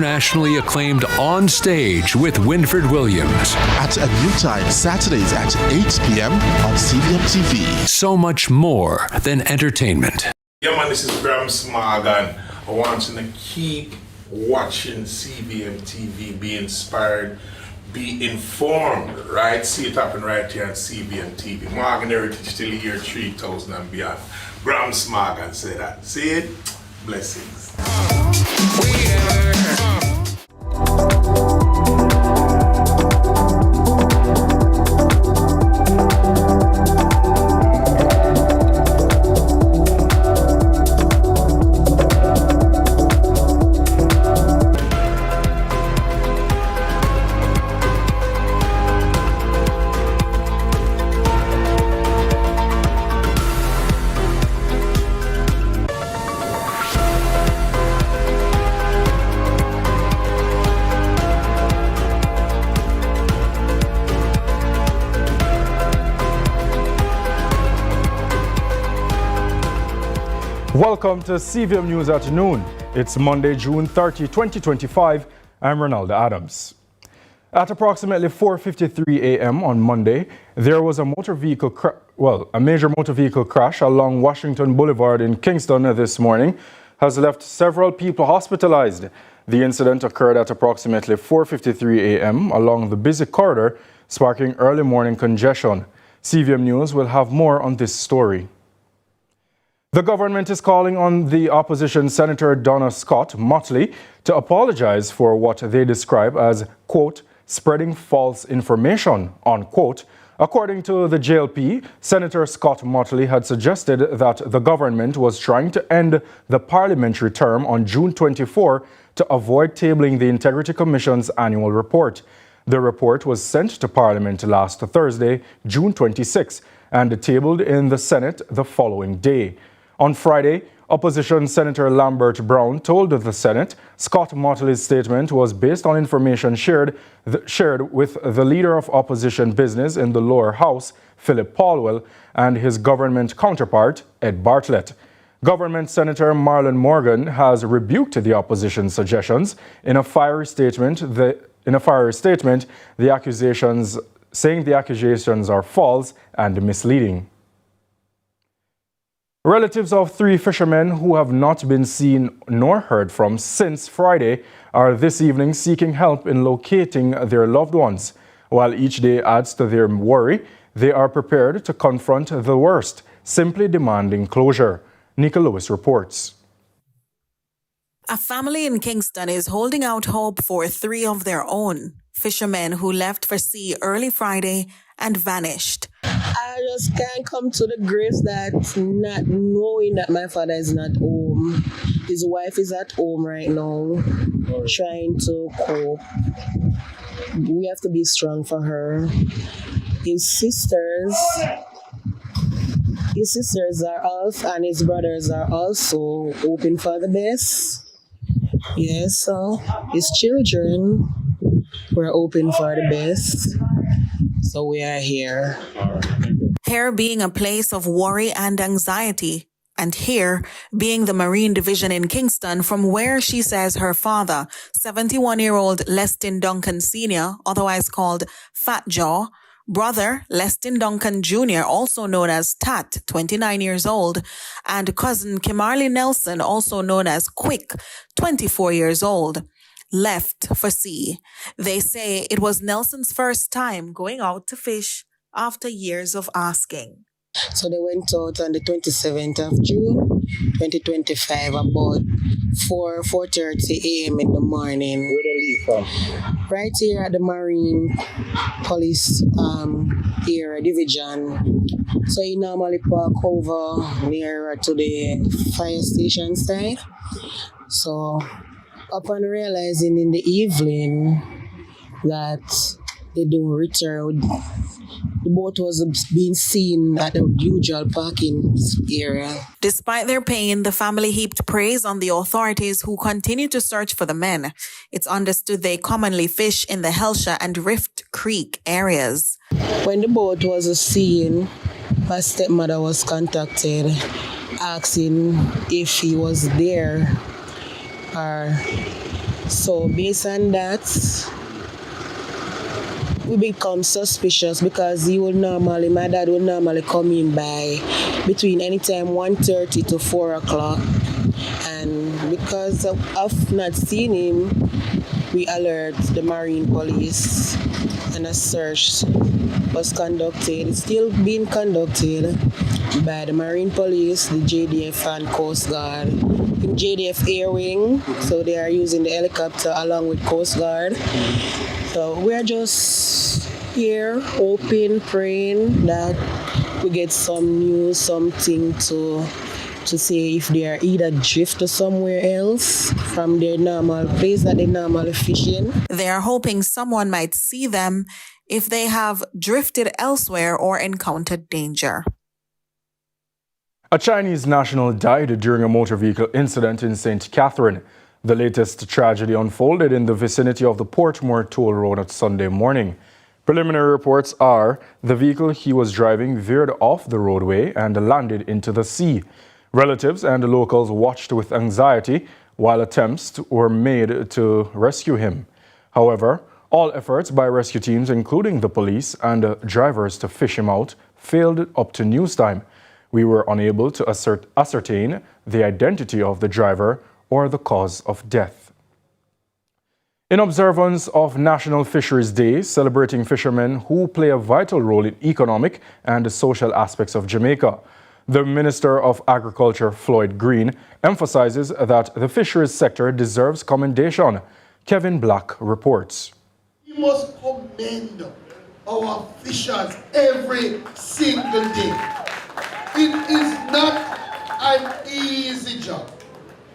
internationally acclaimed On Stage with Winfred Williams. At a new time, Saturdays at 8 p.m. on CVM TV. So much more than entertainment. Yeah, man, this is Grams Morgan. I want you to keep watching CVM TV, be inspired, be informed, right? See it happen right here on CVM TV. Morgan Heritage till the year 3000 and beyond. Grams Morgan say that. See it? Blessings. Welcome to CVM News at noon. It's Monday, June 30, 2025. I'm Ronaldo Adams. At approximately 4:53 a.m. on Monday, there was a major motor vehicle crash along Washington Boulevard in Kingston this morning has left several people hospitalized. The incident occurred at approximately 4:53 a.m. along the busy corridor, sparking early morning congestion. CVM News will have more on this story. The government is calling on the opposition Senator Donna Scott Motley to apologize for what they describe as, quote, spreading false information, unquote. According to the JLP, Senator Scott Motley had suggested that the government was trying to end the parliamentary term on June 24 to avoid tabling the Integrity Commission's annual report. The report was sent to Parliament last Thursday, June 26, and tabled in the Senate the following day. On Friday, opposition Senator Lambert Brown told the Senate Scott Motley's statement was based on information shared with the leader of opposition business in the lower house, Philip Paulwell, and his government counterpart, Ed Bartlett. Government Senator Marlon Morgan has rebuked the opposition's suggestions in a fiery statement. Saying the accusations are false and misleading. Relatives of 3 fishermen who have not been seen nor heard from since Friday are this evening seeking help in locating their loved ones. While each day adds to their worry, they are prepared to confront the worst, simply demanding closure. Nika Lewis reports. A family in Kingston is holding out hope for 3 of their own fishermen who left for sea early Friday and vanished. I just can't come to the grace that not knowing that my father is not home. His wife is at home right now, trying to cope. We have to be strong for her. His sisters are off, and his brothers are also hoping for the best. Yes, so his children were hoping for the best. So we are here. Here being a place of worry and anxiety, and here being the Marine Division in Kingston, from where she says her father, 71-year-old Leston Duncan Sr., otherwise called Fat Jaw, brother Leston Duncan Jr., also known as Tat, 29 years old, and cousin Kimarley Nelson, also known as Quick, 24 years old, left for sea. They say it was Nelson's first time going out to fish after years of asking. So they went out on the 27th of June, 2025, about 4:30 a.m. in the morning. Where they leave from? Right here at the Marine Police area division. So he normally park over nearer to the fire station side. So upon realizing in the evening that they don't return, the boat was being seen at the usual parking area. Despite their pain, the family heaped praise on the authorities who continue to search for the men. It's understood they commonly fish in the Helsha and Rift Creek areas. When the boat was seen, my stepmother was contacted asking if he was there or So based on that, we become suspicious because my dad would normally come in by between anytime 1:30 to 4 o'clock. And because of not seeing him, we alert the Marine Police and a search was conducted. It's still being conducted by the Marine Police, the JDF and Coast Guard. In JDF Air Wing, so they are using the helicopter along with Coast Guard. So we're just here hoping, praying that we get some news, something to see if they are either drift to somewhere else from their normal place that they normally fish in. They are hoping someone might see them if they have drifted elsewhere or encountered danger. A Chinese national died during a motor vehicle incident in St. Catherine. The latest tragedy unfolded in the vicinity of the Portmore Toll Road on Sunday morning. Preliminary reports are the vehicle he was driving veered off the roadway and landed into the sea. Relatives and locals watched with anxiety while attempts were made to rescue him. However, all efforts by rescue teams, including the police and drivers to fish him out, failed up to news time. We were unable to ascertain the identity of the driver or the cause of death. In observance of National Fisheries Day, celebrating fishermen who play a vital role in economic and social aspects of Jamaica, the Minister of Agriculture, Floyd Green, emphasizes that the fisheries sector deserves commendation. Kevin Black reports. We must commend our fishers every single day. It is not an easy job,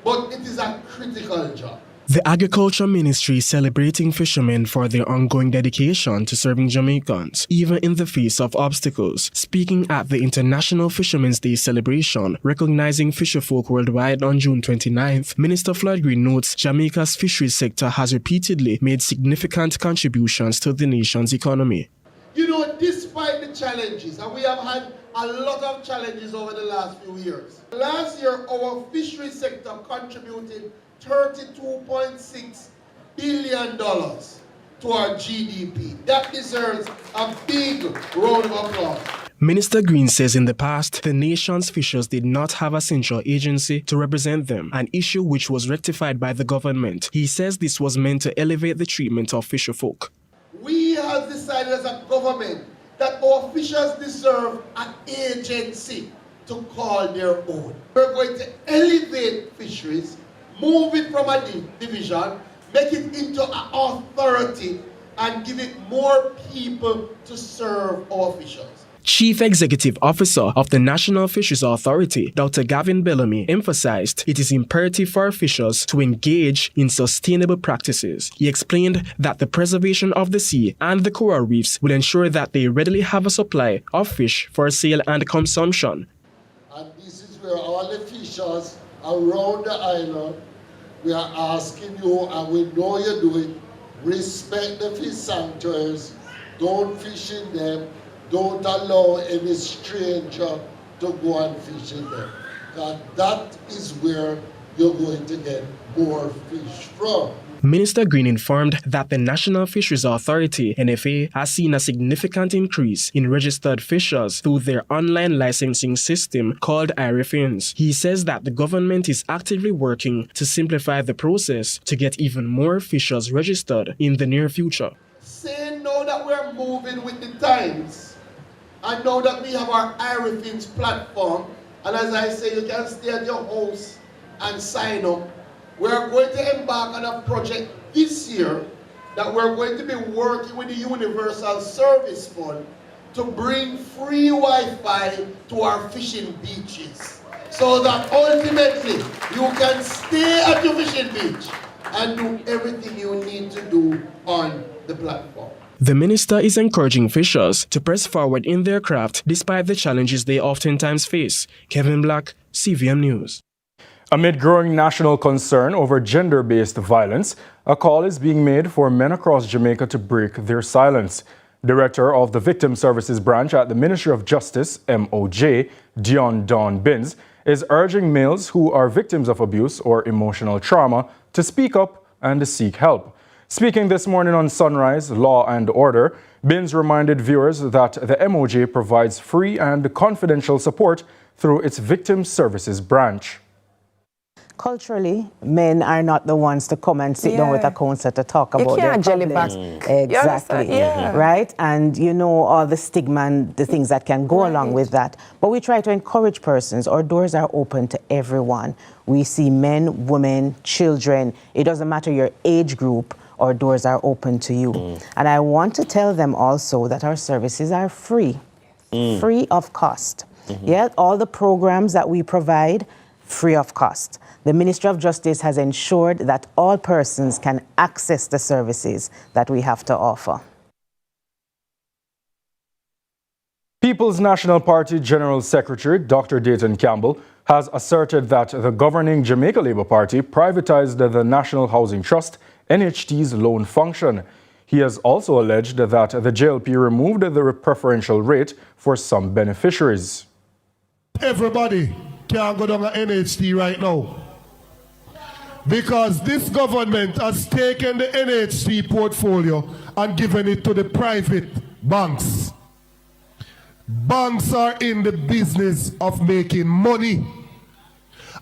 but it is a critical job. The Agriculture Ministry is celebrating fishermen for their ongoing dedication to serving Jamaicans, even in the face of obstacles. Speaking at the International Fishermen's Day celebration, recognizing fisherfolk worldwide on June 29th, Minister Floyd Green notes Jamaica's fisheries sector has repeatedly made significant contributions to the nation's economy. You know, despite the challenges, and we have had a lot of challenges over the last few years. Last year, our fisheries sector contributed $32.6 billion to our GDP. That deserves a big round of applause. Minister Green says in the past, the nation's fishers did not have a central agency to represent them, an issue which was rectified by the government. He says this was meant to elevate the treatment of fisherfolk. We have decided as a government that our fishers deserve an agency to call their own. We're going to elevate fisheries, move it from a division, make it into an authority, and give it more people to serve our fishers. Chief Executive Officer of the National Fisheries Authority, Dr. Gavin Bellamy, emphasized it is imperative for fishers to engage in sustainable practices. He explained that the preservation of the sea and the coral reefs will ensure that they readily have a supply of fish for sale and consumption. And this is where all the fishers around the island, we are asking you, and we know you do it, respect the fish sanctuaries, don't fish in them, don't allow any stranger to go and fish in them. Because that is where you're going to get more fish from. Minister Green informed that the National Fisheries Authority, NFA, has seen a significant increase in registered fishers through their online licensing system called IRFINS. He says that the government is actively working to simplify the process to get even more fishers registered in the near future. Saying now that we're moving with the times, and now that we have our IRFINS platform, and as I say, you can stay at your house and sign up. We're going to embark on a project this year that we're going to be working with the Universal Service Fund to bring free Wi-Fi to our fishing beaches, so that ultimately you can stay at your fishing beach and do everything you need to do on the platform. The minister is encouraging fishers to press forward in their craft despite the challenges they oftentimes face. Kevin Black, CVM News. Amid growing national concern over gender-based violence, a call is being made for men across Jamaica to break their silence. Director of the Victim Services Branch at the Ministry of Justice, MOJ, Dion Dawn Binns, is urging males who are victims of abuse or emotional trauma to speak up and seek help. Speaking this morning on Sunrise, Law and Order, Binns reminded viewers that the MOJ provides free and confidential support through its Victim Services branch. Culturally, men are not the ones to come and sit down with a counselor to talk about their problems. Exactly. Right? And you know all the stigma and the things that can go along with that. But we try to encourage persons. Our doors are open to everyone. We see men, women, children. It doesn't matter your age group. Our doors are open to you. And I want to tell them also that our services are free. Free of cost. Yeah, all the programs that we provide, free of cost. The Ministry of Justice has ensured that all persons can access the services that we have to offer. People's National Party General Secretary Dr. Dayton Campbell has asserted that the governing Jamaica Labour Party privatized the National Housing Trust, NHT's loan function. He has also alleged that the JLP removed the preferential rate for some beneficiaries. Everybody can go down to NHT right now, because this government has taken the NHT portfolio and given it to the private banks. Banks are in the business of making money.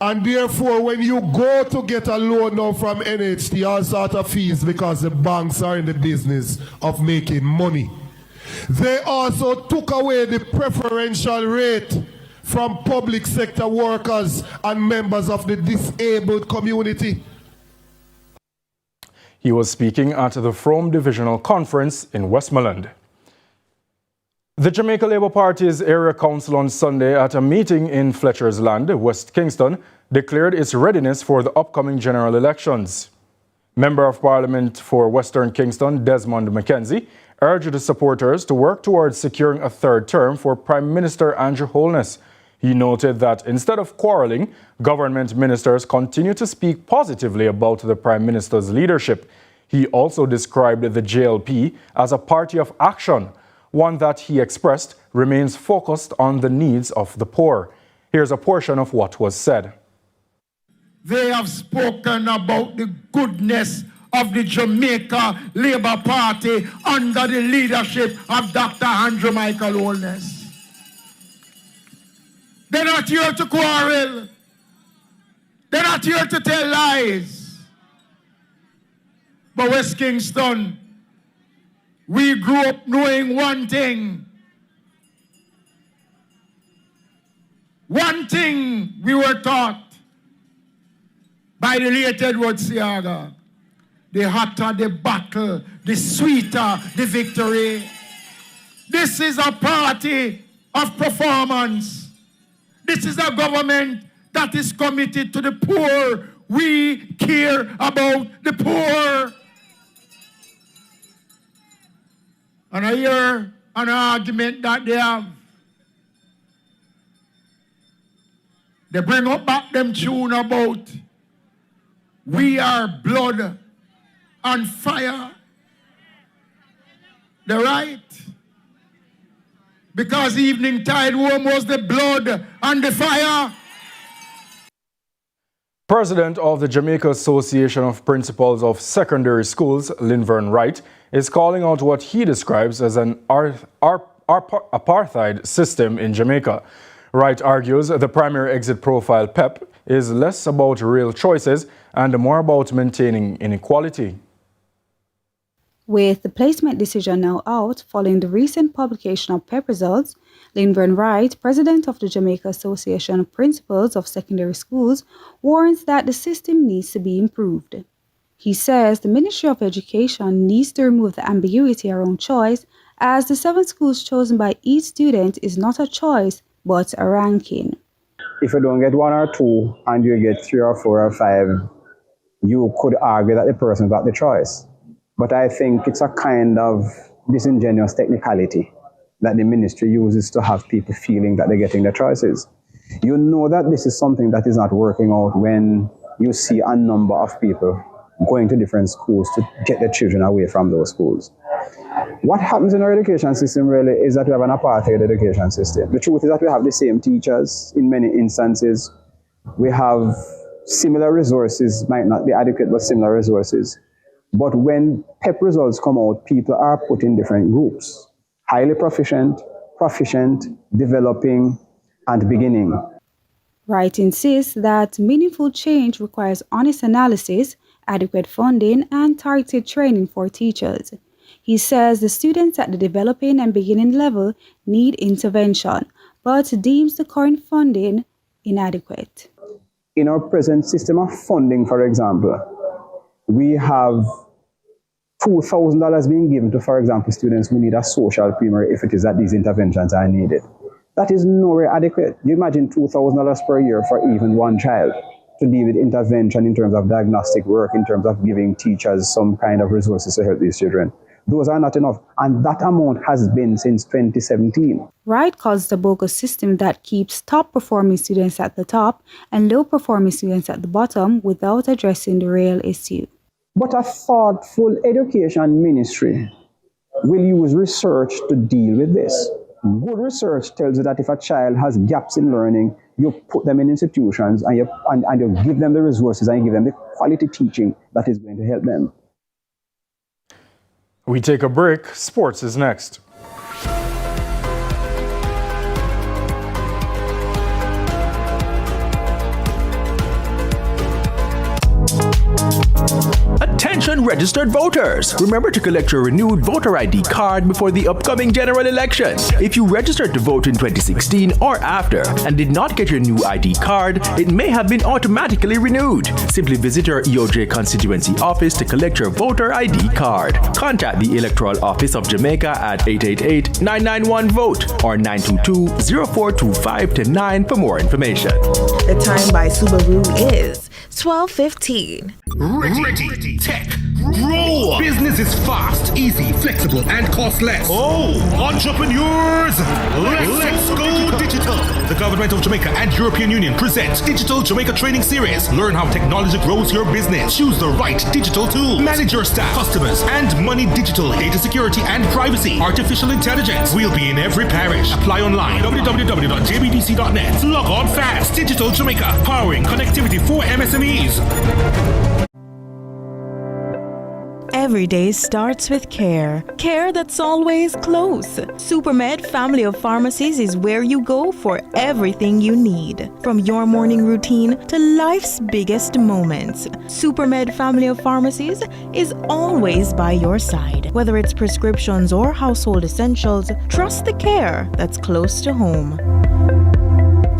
And therefore, when you go to get a loan now from NHT, all sort of fees, because the banks are in the business of making money. They also took away the preferential rate from public sector workers and members of the disabled community. He was speaking at the Frome Divisional Conference in Westmoreland. The Jamaica Labour Party's area council on Sunday at a meeting in Fletcher's Land, West Kingston, declared its readiness for the upcoming general elections. Member of Parliament for Western Kingston, Desmond McKenzie, urged the supporters to work towards securing a third term for Prime Minister Andrew Holness. He noted that instead of quarreling, government ministers continue to speak positively about the Prime Minister's leadership. He also described the JLP as a party of action, one that he expressed remains focused on the needs of the poor. Here's a portion of what was said. They have spoken about the goodness of the Jamaica Labour Party under the leadership of Dr. Andrew Michael Holness. They're not here to quarrel. They're not here to tell lies. But West Kingston, we grew up knowing one thing. One thing we were taught by the late Edward Siaga. The hotter the battle, the sweeter the victory. This is a party of performance. This is a government that is committed to the poor. We care about the poor. And I hear an argument that they have. They bring up back them tune about we are blood and fire. They're right. Because evening tide warm was the blood and the fire. President of the Jamaica Association of Principals of Secondary Schools, Linvern Wright, is calling out what he describes as an apartheid system in Jamaica. Wright argues the primary exit profile PEP is less about real choices and more about maintaining inequality. With the placement decision now out following the recent publication of PEP results, Linvern Wright, president of the Jamaica Association of Principals of Secondary Schools, warns that the system needs to be improved. He says the Ministry of Education needs to remove the ambiguity around choice, as the 7 schools chosen by each student is not a choice, but a ranking. If you don't get 1 or 2 and you get 3 or 4 or 5, you could argue that the person got the choice. But I think it's a kind of disingenuous technicality that the ministry uses to have people feeling that they're getting their choices. You know that this is something that is not working out when you see a number of people going to different schools to get their children away from those schools. What happens in our education system really is that we have an apartheid education system. The truth is that we have the same teachers in many instances. We have similar resources might not be adequate, but similar resources. But when PEP results come out, people are put in different groups. Highly proficient, developing, and beginning. Wright insists that meaningful change requires honest analysis, adequate funding, and targeted training for teachers. He says the students at the developing and beginning level need intervention, but deems the current funding inadequate. In our present system of funding, for example, we have $2,000 being given to, for example, students who need a social primary if it is that these interventions are needed. That is nowhere adequate. You imagine $2,000 per year for even one child to deal with intervention in terms of diagnostic work, in terms of giving teachers some kind of resources to help these children. Those are not enough, and that amount has been since 2017. Wright calls the bogus system that keeps top-performing students at the top and low-performing students at the bottom without addressing the real issue. But a thoughtful education ministry will use research to deal with this. Good research tells you that if a child has gaps in learning, you put them in institutions and you give them the resources and you give them the quality teaching that is going to help them. We take a break. Sports is next. Attention registered voters! Remember to collect your renewed voter ID card before the upcoming general election. If you registered to vote in 2016 or after and did not get your new ID card, it may have been automatically renewed. Simply visit your EOJ constituency office to collect your voter ID card. Contact the Electoral Office of Jamaica at 888-991-VOTE or 922-0425-9 for more information. The time by Subaru is 12:15. Ready, tech, grow. Business is fast, easy, flexible, and cost less. Oh, entrepreneurs, let's go digital. The government of Jamaica and European Union present Digital Jamaica Training Series. Learn how technology grows your business. Choose the right digital tool. Manage your staff, customers, and money digitally. Data security and privacy. Artificial intelligence. We'll be in every parish. Apply online. www.jbdc.net. Log on fast. Digital Jamaica. Powering connectivity for MSMEs. Every day starts with care. Care that's always close. Supermed Family of Pharmacies is where you go for everything you need. From your morning routine to life's biggest moments. Supermed Family of Pharmacies is always by your side. Whether it's prescriptions or household essentials, trust the care that's close to home.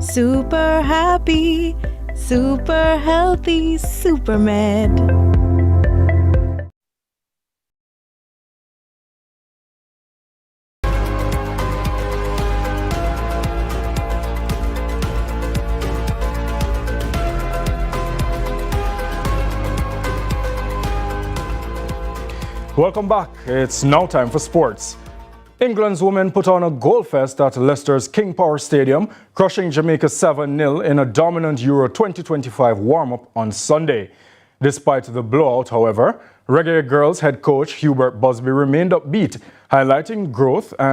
Super happy, super healthy, Supermed. Welcome back. It's now time for sports. England's women put on a goal fest at Leicester's King Power Stadium, crushing Jamaica 7-0 in a dominant Euro 2025 warm-up on Sunday. Despite the blowout, however, Reggae Girls head coach Hubert Busby remained upbeat, highlighting growth and